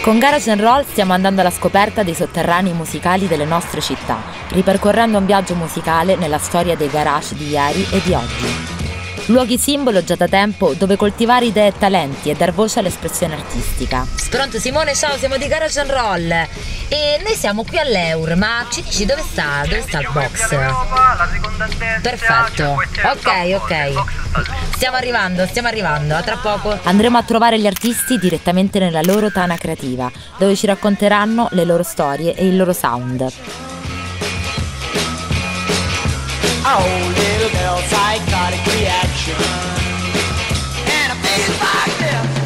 Con Garage & Roll stiamo andando alla scoperta dei sotterranei musicali delle nostre città, ripercorrendo un viaggio musicale nella storia dei garage di ieri e di oggi. Luoghi simbolo già da tempo dove coltivare idee e talenti e dar voce all'espressione artistica. Pronto Simone, ciao, siamo di Garage & Roll e noi siamo qui all'Eur, ma ci dici dove sta il box? Perfetto, ok. Stiamo arrivando, a tra poco. Andremo a trovare gli artisti direttamente nella loro tana creativa, dove ci racconteranno le loro storie e il loro sound. Oh, little girl, psychotic reaction, and I feel like this.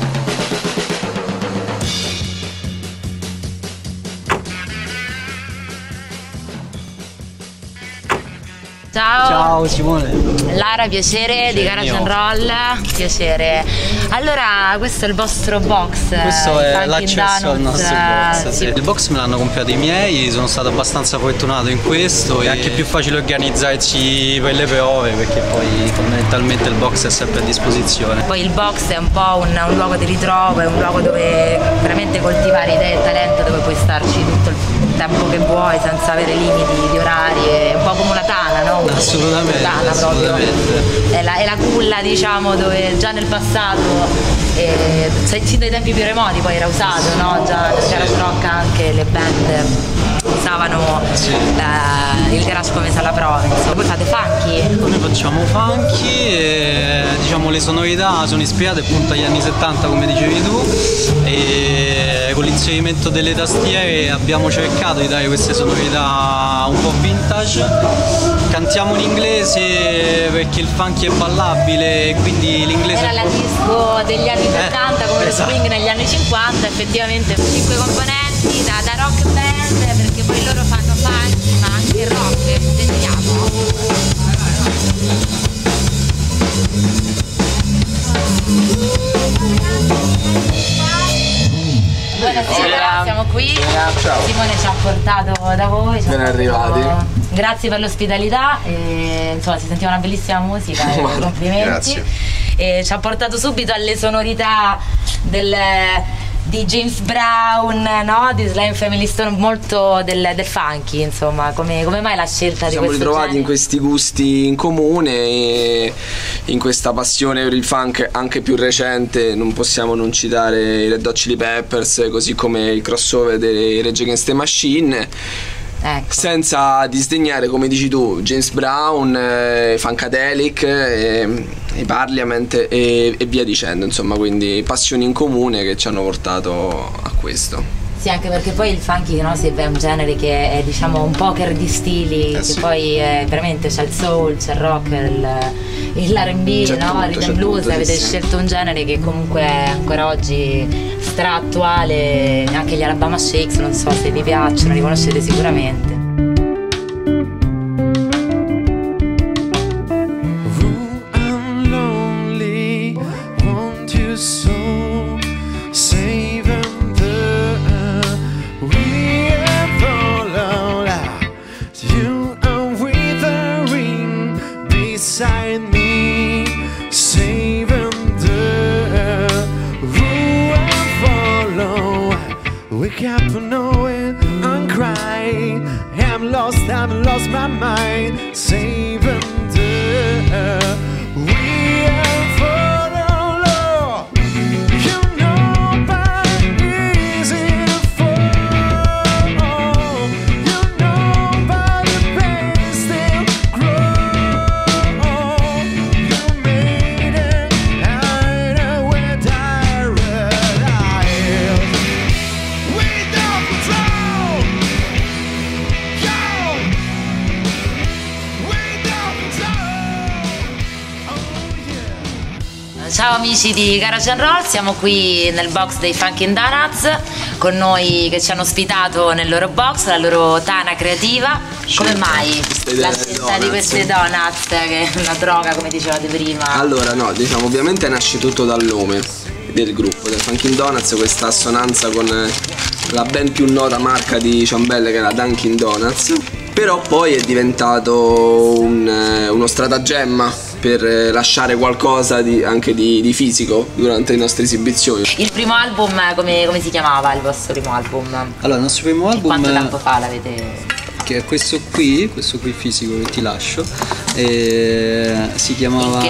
Ciao Simone. Lara, piacere, di Garage & Roll, piacere. Allora, questo è il vostro box. Questo è l'accesso al nostro box. Sì. Il box me l'hanno comprato i miei, sono stato abbastanza fortunato in questo. È anche più facile organizzarsi per le prove perché poi fondamentalmente il box è sempre a disposizione. Poi il box è un po' un luogo di ritrovo, è un luogo dove veramente coltivare idee e talento, dove puoi starci tutto il tempo che vuoi senza avere limiti di orari, è un po' come una tana, no? Assolutamente, assolutamente. È la culla, diciamo, dove già nel passato, sin dai tempi più remoti poi era usato, no? Già nel garage rock anche le band usavano il garage come sala prove. Insomma, voi fate funky? Noi facciamo funky e diciamo le sonorità sono ispirate appunto agli anni 70 come dicevi tu, e con l'inserimento delle tastiere abbiamo cercato di dare queste sonorità un po' vintage. Cantiamo in inglese perché il funky è ballabile e quindi l'inglese... Era la disco degli anni 70 come esatto. lo swing negli anni 50, effettivamente 5 componenti da rock band, perché poi loro fanno funky ma anche rock, sentiamo. Buonasera, siamo qui. Ciao. Simone ci ha portato da voi. Ben arrivati. Grazie per l'ospitalità, insomma si sentiva una bellissima musica, complimenti. Grazie. E ci ha portato subito alle sonorità di James Brown, no? Di Sly and Family Stone, molto del funky, insomma. Come mai la scelta di questo genere? Siamo ritrovati in questi gusti in comune e in questa passione per il funk anche più recente. Non possiamo non citare i Red Hot Chili Peppers, così come il crossover dei Rage Against the Machine. Ecco. Senza disdegnare, come dici tu, James Brown, Funkadelic, i Parliament e via dicendo, insomma, quindi passioni in comune che ci hanno portato a questo. Sì, anche perché poi il funky, no, è un genere che è, diciamo, un poker di stili, che sì. Poi veramente c'è il soul, c'è il rock, l'R&B, no? Il rhythm blues, avete scelto un genere che comunque ancora oggi stra attuale, anche gli Alabama Shakes, non so se vi piacciono, li conoscete sicuramente. I've lost my mind, saving the we are for the Lord. You know my easy to fall. You know by the pain still grow. You made it hide where direct I am. We don't control. Ciao amici di Garage & Roll, siamo qui nel box dei Funky Donuts, con noi che ci hanno ospitato nel loro box, la loro tana creativa. Come mai la scelta di queste donuts, che è una droga come dicevate prima? Allora no, diciamo ovviamente nasce tutto dal nome del gruppo, del Funky Donuts, questa assonanza con la ben più nota marca di ciambelle che è la Dunkin' Donuts. Però poi è diventato uno stratagemma lasciare qualcosa anche di fisico durante le nostre esibizioni. Il primo album, come si chiamava il vostro primo album? Allora, il nostro primo album, quanto tempo fa l'avete? che è questo qui fisico che ti lascio, si chiamava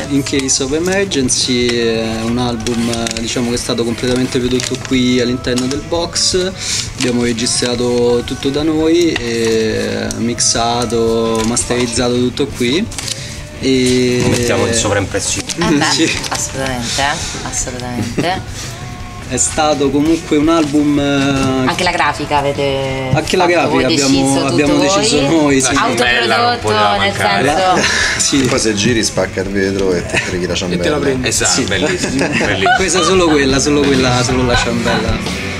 In Case of Emergency, è un album diciamo che è stato completamente prodotto qui all'interno del box, abbiamo registrato tutto da noi, mixato, masterizzato tutto qui. E lo mettiamo in sovraimpressione. Sì. Assolutamente. È stato comunque un album. Anche la grafica avete. Anche la grafica abbiamo deciso noi. Sì. Autoprodotto, nel senso. Sì. Poi se giri spacca il vetro e ti reghi la ciambella. E te la prendi. Esatto, Sì. bellissimo. Questa solo la ciambella.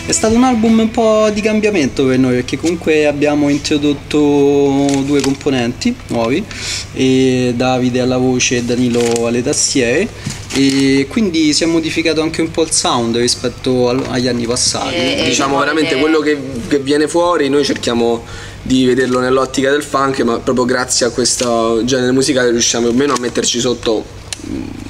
È stato un album un po' di cambiamento per noi, perché comunque abbiamo introdotto 2 componenti nuovi, e Davide alla voce e Danilo alle tastiere, e quindi si è modificato anche un po' il sound rispetto agli anni passati. Diciamo veramente quello che viene fuori noi cerchiamo di vederlo nell'ottica del funk, ma proprio grazie a questo genere musicale riusciamo più o meno a metterci sotto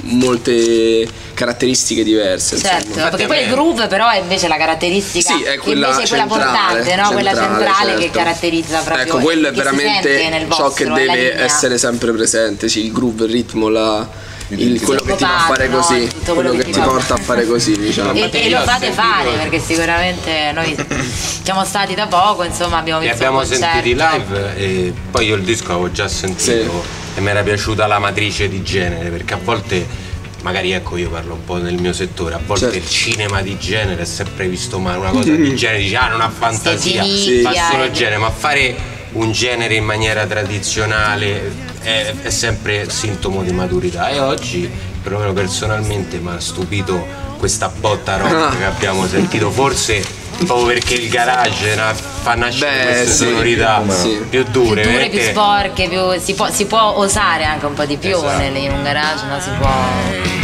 molte caratteristiche diverse. Certo, insomma. perché poi il groove però è invece la caratteristica, sì, è quella, che invece è quella portante, no? Quella centrale, certo. Che caratterizza proprio. Ecco, quello è che si sente veramente nel ciò vostro, che la deve linea. essere sempre presente, sì, il groove, il ritmo, quello che ti fa fare no? così, Tutto quello che ti porta a fare così, diciamo. E lo fate fare, perché sicuramente noi siamo stati da poco, insomma abbiamo Li visto abbiamo un concerto. sentiti live e poi io il disco l'avevo già sentito e mi era piaciuta la matrice di genere, perché a volte magari, ecco, io parlo un po' nel mio settore, a volte il cinema di genere è sempre visto male, una cosa di genere dici non ha fantasia, fa solo genere, ma fare un genere in maniera tradizionale è sempre sintomo di maturità, e oggi perlomeno personalmente mi ha stupito questa botta rock che abbiamo sentito, forse proprio perché il garage fa nascere queste sonorità più dure, più sporche, si può osare anche un po' di più, esatto. In un garage, no? Si può.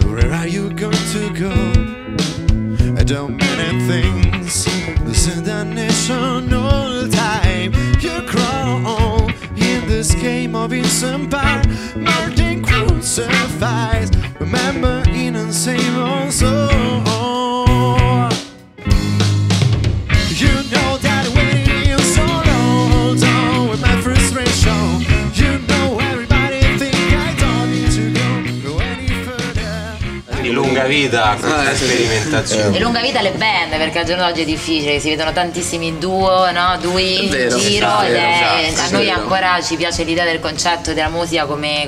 Where are you going to go? I don't many things. Listen the nation all the time. You crawl in this game of instant power. Martin crucifies. Remember in and same also. You know that waiting is so long. Down with my frustration. You know everybody think I don't need to go any further. di lunga vita a questa sperimentazione. E lunga vita alle band, perché al giorno d'oggi è difficile, si vedono tantissimi duo, no? Dui in Vero, giro, esatto, ed esatto, a noi vero. ancora ci piace l'idea del concetto della musica come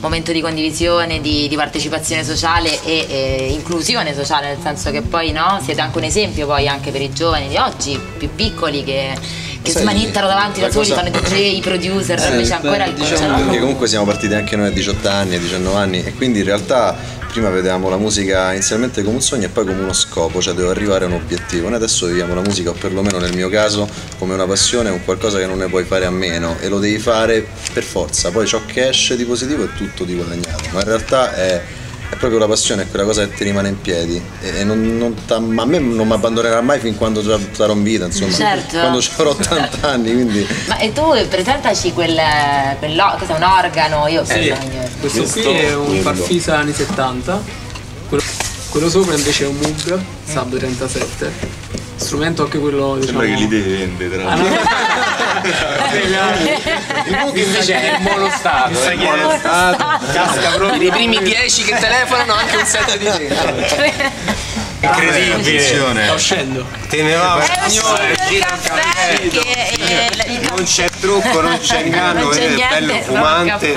momento di condivisione, di partecipazione sociale e inclusione sociale, nel senso che poi, no? Siete anche un esempio poi anche per i giovani di oggi, più piccoli, che smanittano davanti da soli, fanno DJ, producer, invece ancora il diciamo concetto. perché comunque siamo partiti anche noi a 18 anni, a 19 anni, e quindi in realtà prima vedevamo la musica inizialmente come un sogno e poi come uno scopo, cioè devo arrivare a un obiettivo. Noi adesso viviamo la musica, o perlomeno nel mio caso, come una passione, un qualcosa che non ne puoi fare a meno, e lo devi fare per forza. Poi ciò che esce di positivo è tutto di guadagnato, ma in realtà è proprio la passione, è quella cosa che ti rimane in piedi, e a me non mi abbandonerà mai fin quando sarò in vita, insomma, Certo. quando avrò 80 anni, quindi. Ma e tu presentaci cos'è un organo? Io Questo qui è un Farfisa anni 70, quello sopra invece è un Moog Sub 37, strumento anche quello, diciamo. Sembra che li devi vendere, tra l'altro. Il Moog invece è in monostato, Casca proprio i primi 10 che telefonano, anche un set di gente. incredibile. Sta uscendo. Tenevamo signore, gira il che non c'è trucco, non c'è inganno, Non c'è è niente, bello fumante.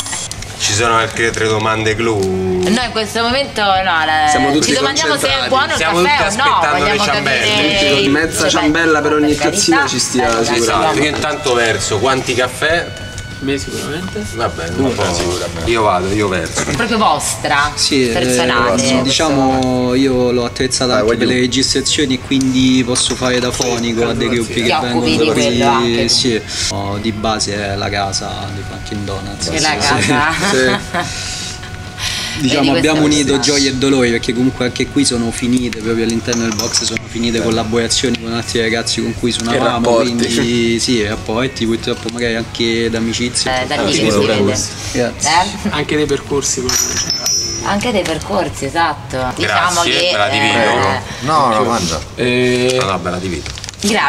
Ci sono anche le 3 domande clou. noi in questo momento Siamo tutti ci domandiamo se è concentrati. buono il Stiamo caffè tutti o no, aspettando le vogliamo ciambelle. capire Mezza ciambella per ogni tazzina ci stia Esatto, sicuramente. io intanto verso quanti caffè Me sicuramente. Va bene, sicuramente. Io verso. Proprio vostra, Sì, personale. diciamo io l'ho attrezzata anche per le registrazioni e quindi posso fare da fonico a dei gruppi che vengono occupi di quello anche tu. sì. Di base è la casa di Funkin' Donuts. Che la casa. Diciamo abbiamo unito gioie e dolori perché comunque anche qui sono finite, proprio all'interno del box sono finite collaborazioni con altri ragazzi con cui suonavamo, quindi sì, rapporti purtroppo magari anche d'amicizia. Da lì che si vede. Anche dei percorsi. Anche dei percorsi, esatto. Diciamo Grazie, che me la divido. No, mangia. No, me la divido.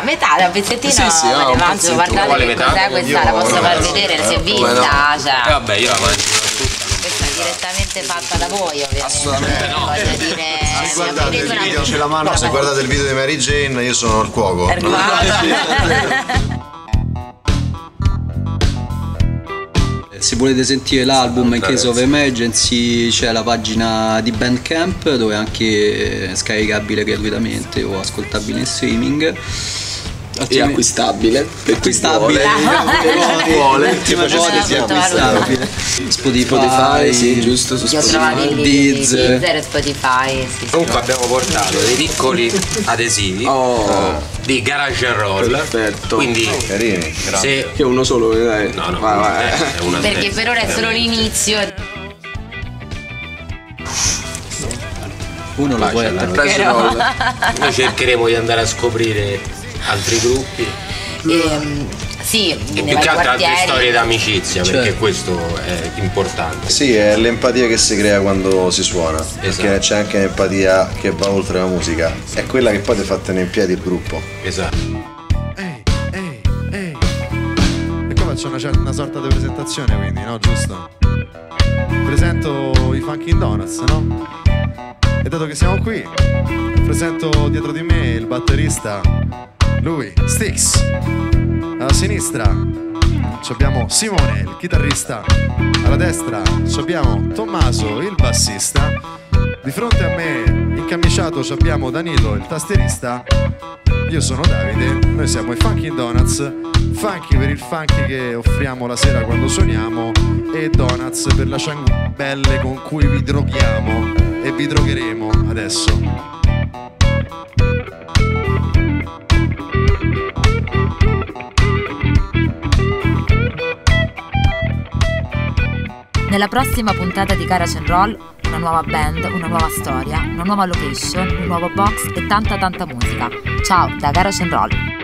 metà da pezzettino Sì, ne mangio, guardate Quale che metà? cos'è questa, la posso far vedere, si è vista, cioè. Vabbè, io la mangio tutta. Questa è direttamente fatta da voi, ovviamente. Assolutamente no. Voglio dire, Se guardate il una- video, se guardate il video di Mary Jane, io sono il cuoco. Se volete sentire l'album In Case of Emergency c'è la pagina di Bandcamp dove è anche scaricabile gratuitamente o ascoltabile in streaming. E acquistabile. Acquistabile. L'ultima ipotesi è acquistabile. Spotify, sì, giusto, su Li ho Spotify. trovati lì, Deezer. Deezer e Spotify, sì. Comunque abbiamo portato dei piccoli adesivi di Garage and Roll. Perfetto. Quindi Carini. se Che uno solo, dai. no, Vai. è una Perché per ora è solo l'inizio. uno lo può Noi cercheremo di andare a scoprire altri gruppi Sì, e nei più vari che altro altre quartieri. storie d'amicizia, perché questo è importante. Sì, è l'empatia che si crea quando si suona. Perché c'è anche un'empatia che va oltre la musica. È quella che poi ti fa tenere in piedi il gruppo. Esatto. Ehi. E qua faccio una sorta di presentazione, quindi, no? Giusto? Presento i Funkin' Donuts, no? E dato che siamo qui, presento dietro di me il batterista, lui, Styx. Alla sinistra abbiamo Simone, il chitarrista. Alla destra abbiamo Tommaso, il bassista. Di fronte a me, incamiciato, abbiamo Danilo, il tastierista. Io sono Davide, noi siamo i Funkin' Donuts. Funky per il funky che offriamo la sera quando suoniamo, e Donuts per la ciambelle con cui vi droghiamo e vi drogheremo adesso. Nella prossima puntata di Garage and Roll, una nuova band, una nuova storia, una nuova location, un nuovo box e tanta musica. Ciao da Garage and Roll.